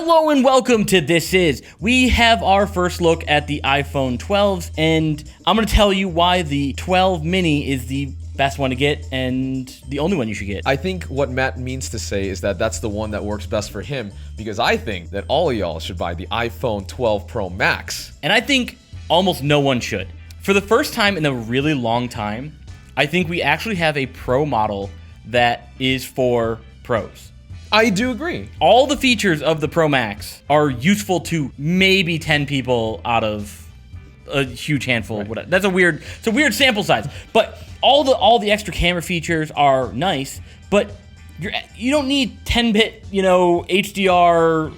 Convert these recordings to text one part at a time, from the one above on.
Hello and welcome to This Is. We have our first look at the iPhone 12, and I'm going to tell you why the 12 mini is the best one to get and the only one you should get. I think what Matt means to say is that that's the one that works best for him, because I think that all of y'all should buy the iPhone 12 Pro Max. And I think almost no one should. For the first time in a really long time, I think we actually have a Pro model that is for pros. I do agree. All the features of the Pro Max are useful to maybe 10 people out of a huge handful. Right. That's a weird sample size. But all the extra camera features are nice, but you don't need 10-bit, HDR,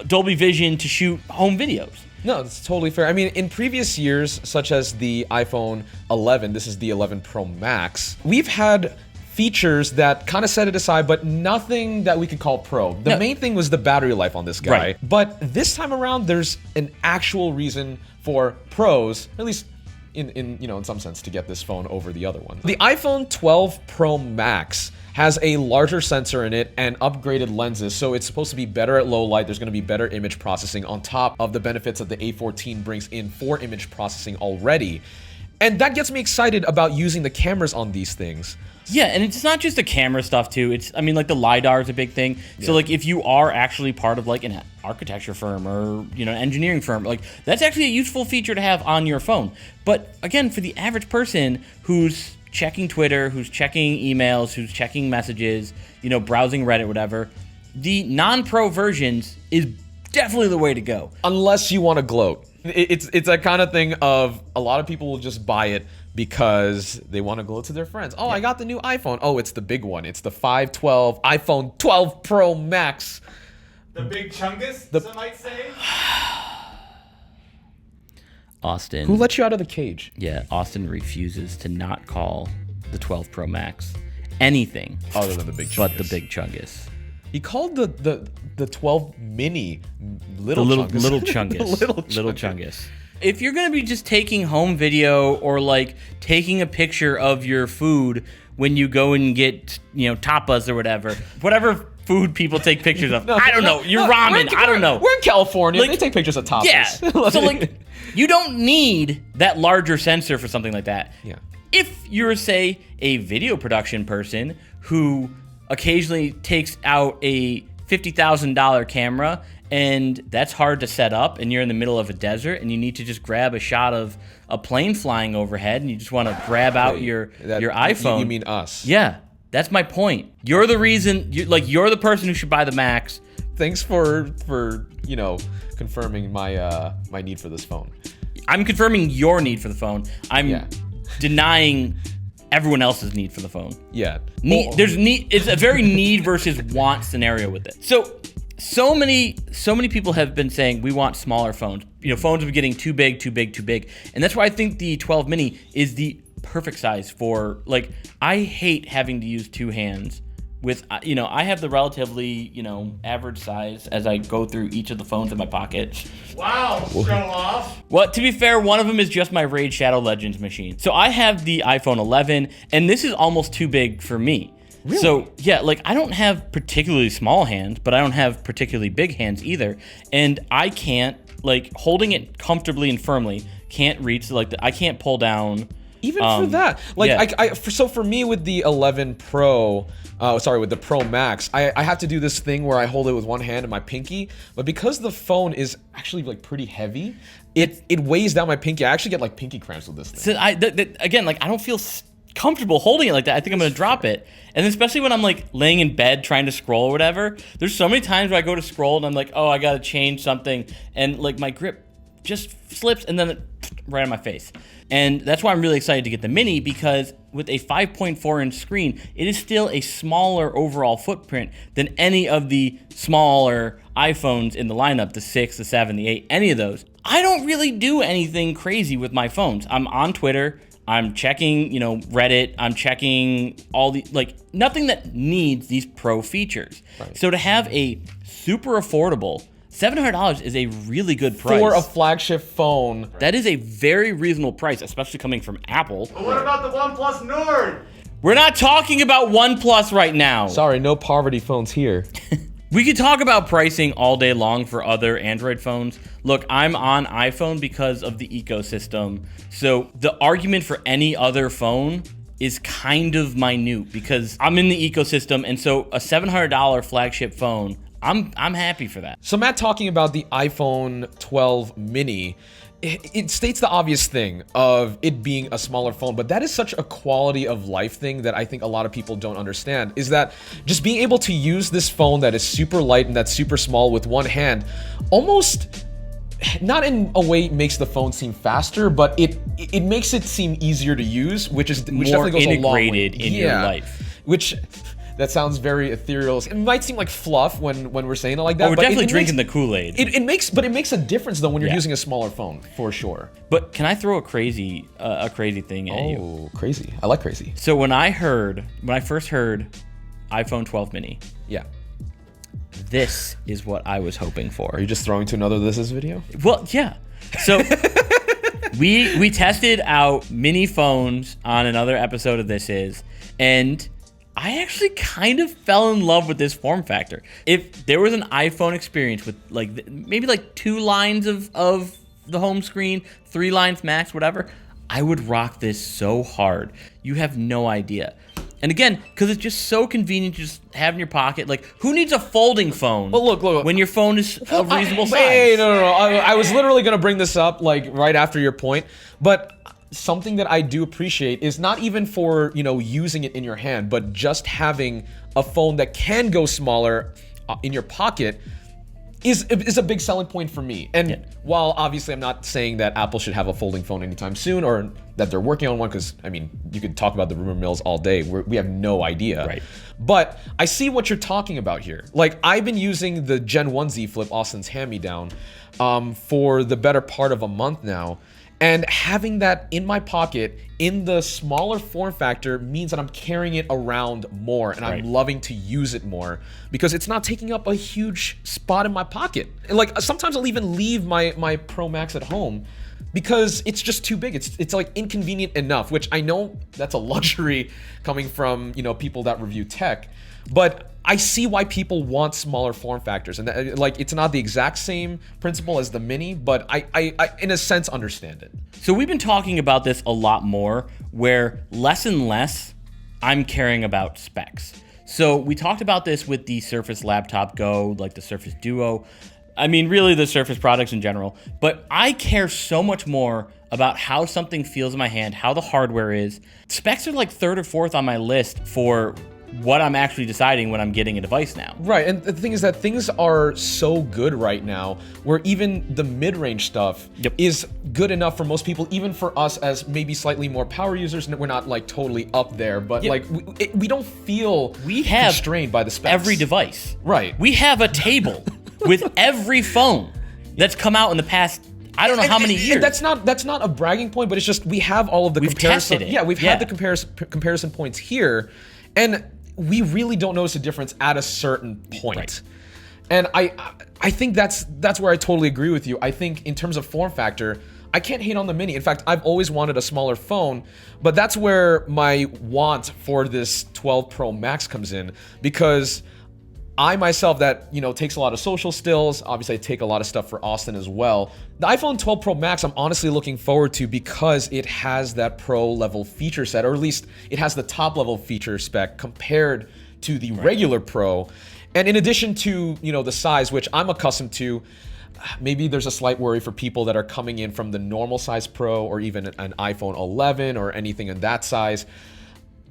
Dolby Vision to shoot home videos. No, that's totally fair. I mean, in previous years, such as the iPhone 11, this is the 11 Pro Max, we've had features that kind of set it aside, but nothing that we could call pro. The main thing was the battery life on this guy. Right. But this time around, there's an actual reason for pros, at least in some sense, to get this phone over the other one. The iPhone 12 Pro Max has a larger sensor in it and upgraded lenses, so it's supposed to be better at low light. There's going to be better image processing on top of the benefits that the A14 brings in for image processing already. And that gets me excited about using the cameras on these things. Yeah, and it's not just the camera stuff too. The LiDAR is a big thing. So if you are actually part of an architecture firm or an engineering firm, that's actually a useful feature to have on your phone. But again, for the average person who's checking Twitter, who's checking emails, who's checking messages, browsing Reddit, whatever, the non-pro versions is definitely the way to go. Unless you want to gloat. It's that kind of thing of a lot of people will just buy it because they want to gloat to their friends. Oh, yeah. I got the new iPhone. Oh, it's the big one. It's the 512 iPhone 12 Pro Max. The big chungus, some might say. Austin. Who let you out of the cage? Yeah, Austin refuses to not call the 12 Pro Max anything other than the big chungus. But the big chungus. He called the 12 mini little chungus. Little chungus. Little chungus. If you're gonna be just taking home video or taking a picture of your food when you go and get tapas or whatever food people take pictures of, I don't know. Your ramen, I don't know. We're in California. They take pictures of tapas. Yeah. So you don't need that larger sensor for something like that. Yeah. If you're, say, a video production person who occasionally takes out a $50,000 camera and that's hard to set up and you're in the middle of a desert and you need to just grab a shot of a plane flying overhead and you just want to grab out your iPhone. You mean us? Yeah, that's my point. You're the reason. You're the person who should buy the Max. Thanks for confirming my need for this phone. I'm confirming your need for the phone. I'm denying everyone else's need for the phone. Yeah. There's need. It's a very need versus want scenario with it. So many people have been saying we want smaller phones. Phones are getting too big, and that's why I think the 12 mini is the perfect size for I hate having to use two hands. I have the relatively average size as I go through each of the phones in my pocket. Wow, show off. Well, to be fair, one of them is just my Raid Shadow Legends machine. So I have the iPhone 11, and this is almost too big for me. Really? So yeah, I don't have particularly small hands, but I don't have particularly big hands either, and I can't holding it comfortably and firmly can't reach I can't pull down. Even for that, so for me with the 11 Pro, with the Pro Max, I have to do this thing where I hold it with one hand and my pinky, but because the phone is actually pretty heavy, it weighs down my pinky. I actually get pinky cramps with this thing. So I don't feel comfortable holding it like that. I think I'm gonna drop it, and especially when I'm laying in bed trying to scroll or whatever. There's so many times where I go to scroll and I'm like, oh, I gotta change something, and my grip just slips and then right on my face. And that's why I'm really excited to get the mini, because with a 5.4 inch screen, it is still a smaller overall footprint than any of the smaller iPhones in the lineup, the 6, the 7, the 8, any of those. I don't really do anything crazy with my phones. I'm on Twitter, I'm checking, Reddit, I'm checking all the, nothing that needs these pro features. Right. So to have a super affordable $700 is a really good price. For a flagship phone. That is a very reasonable price, especially coming from Apple. But what about the OnePlus Nord? We're not talking about OnePlus right now. Sorry, no poverty phones here. We could talk about pricing all day long for other Android phones. Look, I'm on iPhone because of the ecosystem. So the argument for any other phone is kind of minute because I'm in the ecosystem, and so a $700 flagship phone, I'm happy for that. So Matt talking about the iPhone 12 mini, it states the obvious thing of it being a smaller phone, but that is such a quality of life thing that I think a lot of people don't understand, is that just being able to use this phone that is super light and that's super small with one hand, almost not in a way makes the phone seem faster, but it makes it seem easier to use, which More definitely goes a long way. integrated in your life. Which that sounds very ethereal. It might seem like fluff when we're saying it like that. Oh, we're but definitely it drinking makes, the Kool-Aid. It makes a difference though when you're using a smaller phone, for sure. But can I throw a crazy thing at you? Oh, crazy! I like crazy. So when I first heard iPhone 12 mini, Yeah. this is what I was hoping for. Are you just throwing to another This Is video? Well, yeah. So we tested out mini phones on another episode of This Is, and I actually kind of fell in love with this form factor. If there was an iPhone experience with maybe 2 lines of the home screen, 3 lines max, whatever, I would rock this so hard. You have no idea. And again, because it's just so convenient to just have in your pocket. Like, who needs a folding phone? Well, look. When your phone is a reasonable size. Hey, no. I was literally gonna bring this up right after your point, but something that I do appreciate is not even for using it in your hand, but just having a phone that can go smaller in your pocket is a big selling point for me. And while obviously I'm not saying that Apple should have a folding phone anytime soon or that they're working on one, because I mean, you could talk about the rumor mills all day. We have no idea. Right. But I see what you're talking about here. Like, I've been using the Gen 1 Z Flip, Austin's hand-me-down, for the better part of a month now. And having that in my pocket in the smaller form factor means that I'm carrying it around more, and I'm loving to use it more because it's not taking up a huge spot in my pocket. And like, sometimes I'll even leave my Pro Max at home because it's just too big. It's like inconvenient enough, which I know that's a luxury coming from people that review tech, but I see why people want smaller form factors, and it's not the exact same principle as the mini, but I in a sense understand it. So we've been talking about this a lot more, where less and less I'm caring about specs. So we talked about this with the Surface Laptop Go, like the Surface Duo. I mean, really the Surface products in general, but I care so much more about how something feels in my hand, how the hardware is. Specs are like 3rd or 4th on my list for what I'm actually deciding when I'm getting a device now. Right, and the thing is that things are so good right now where even the mid-range stuff is good enough for most people, even for us as maybe slightly more power users. We're not like totally up there, but we don't feel constrained by the specs. Every device. Right. We have a table with every phone that's come out in the past, I don't know how many years. That's not a bragging point, but it's just we have all of the comparison. Tested it. Yeah, we've had the comparison points here, and we really don't notice a difference at a certain point. Right. And I think that's where I totally agree with you. I think in terms of form factor, I can't hate on the mini. In fact, I've always wanted a smaller phone, but that's where my want for this 12 Pro Max comes in, because I myself, that takes a lot of social stills. Obviously, I take a lot of stuff for Austin as well. The iPhone 12 Pro Max, I'm honestly looking forward to because it has that Pro level feature set, or at least it has the top level feature spec compared to the regular Pro. And in addition to the size, which I'm accustomed to, maybe there's a slight worry for people that are coming in from the normal size Pro or even an iPhone 11 or anything in that size.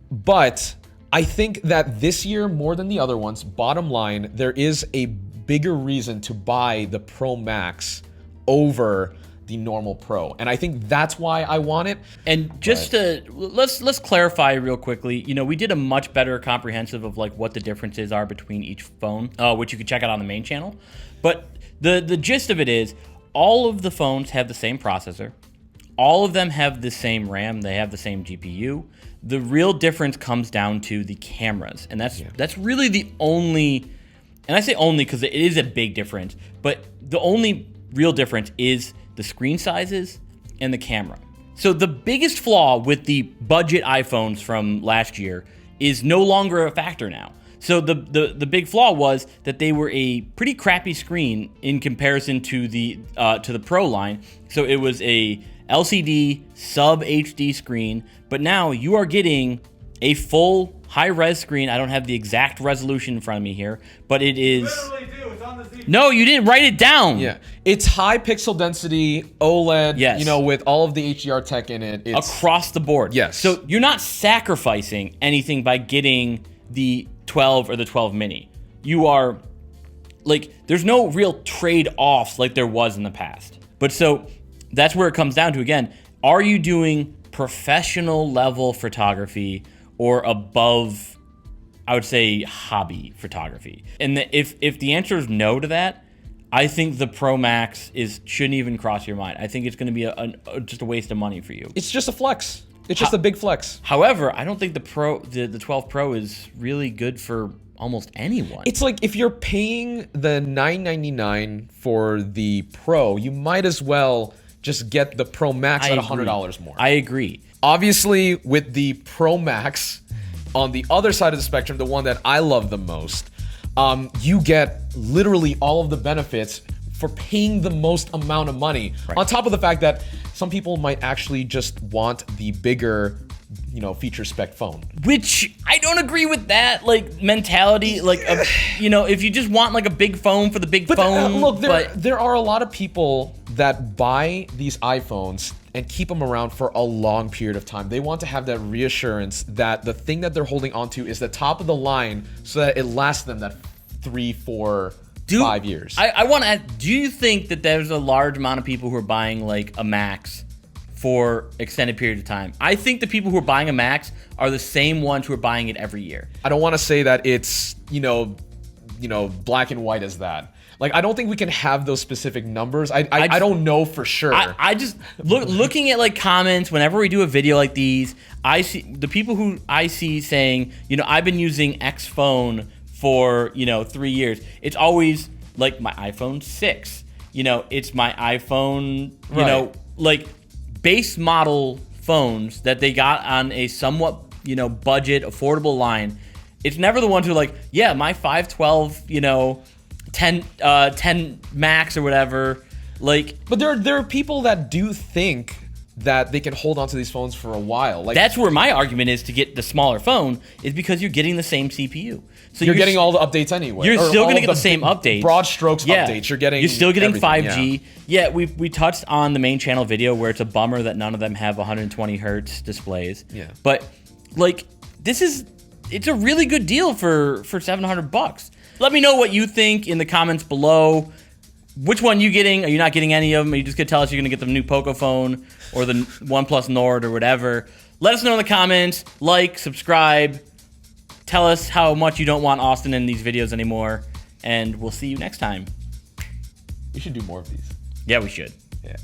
But I think that this year, more than the other ones, bottom line, there is a bigger reason to buy the Pro Max over the normal Pro. And I think that's why I want it. And just let's clarify real quickly. We did a much better comprehensive of like what the differences are between each phone, which you can check out on the main channel. But the gist of it is all of the phones have the same processor. All of them have the same RAM. They have the same GPU. The real difference comes down to the cameras. And that's really the only, and I say only because it is a big difference, but the only real difference is the screen sizes and the camera. So the biggest flaw with the budget iPhones from last year is no longer a factor now. So the big flaw was that they were a pretty crappy screen in comparison to the Pro line. So it was a LCD sub HD screen, but now you are getting a full high-res screen. I don't have the exact resolution in front of me here, but it is... Literally do. It's on the CPU. No, you didn't write it down. Yeah, it's high pixel density OLED. Yes. You know, with all of the HDR tech in it. It's Across the board. Yes. So you're not sacrificing anything by getting the 12 or the 12 mini. You are, like, there's no real trade-offs like there was in the past. But so that's where it comes down to, again, are you doing professional level photography or above, I would say, hobby photography? And if the answer is no to that, I think the Pro Max shouldn't even cross your mind. I think it's going to be just a waste of money for you. It's just a flex. It's just a big flex. However, I don't think the 12 Pro is really good for almost anyone. It's like if you're paying the $999 for the Pro, you might as well just get the Pro Max at $100 more. I agree. Obviously, with the Pro Max, on the other side of the spectrum, the one that I love the most, you get literally all of the benefits for paying the most amount of money. Right. On top of the fact that some people might actually just want the bigger, feature spec phone. Which I don't agree with that mentality. If you just want a big phone for the big phone. Look, there are a lot of people that buy these iPhones and keep them around for a long period of time. They want to have that reassurance that the thing that they're holding onto is the top of the line so that it lasts them that 3, 4, 5 years. I want to ask, do you think that there's a large amount of people who are buying a Max for extended period of time? I think the people who are buying a Max are the same ones who are buying it every year. I don't want to say that it's, black and white as that. I don't think we can have those specific numbers. I don't know for sure. I just looking at comments whenever we do a video like these, I see the people who I see saying, I've been using X phone for 3 years. It's always my iPhone 6. It's my iPhone. Base model phones that they got on a somewhat budget affordable line. It's never the ones who are my 512 10 Max or whatever. But there are people that do think that they can hold onto these phones for a while. That's where my argument is to get the smaller phone, is because you're getting the same CPU. So you're getting all the updates anyway. You're still going to get the same updates. Broad strokes updates. You're still getting 5G. Yeah, we touched on the main channel video where it's a bummer that none of them have 120 hertz displays. Yeah. But it's a really good deal for $700. Let me know what you think in the comments below. Which one you getting? Are you not getting any of them? Are you just going to tell us you're going to get the new Poco phone or the OnePlus Nord or whatever? Let us know in the comments. Subscribe. Tell us how much you don't want Austin in these videos anymore. And we'll see you next time. We should do more of these. Yeah, we should. Yeah.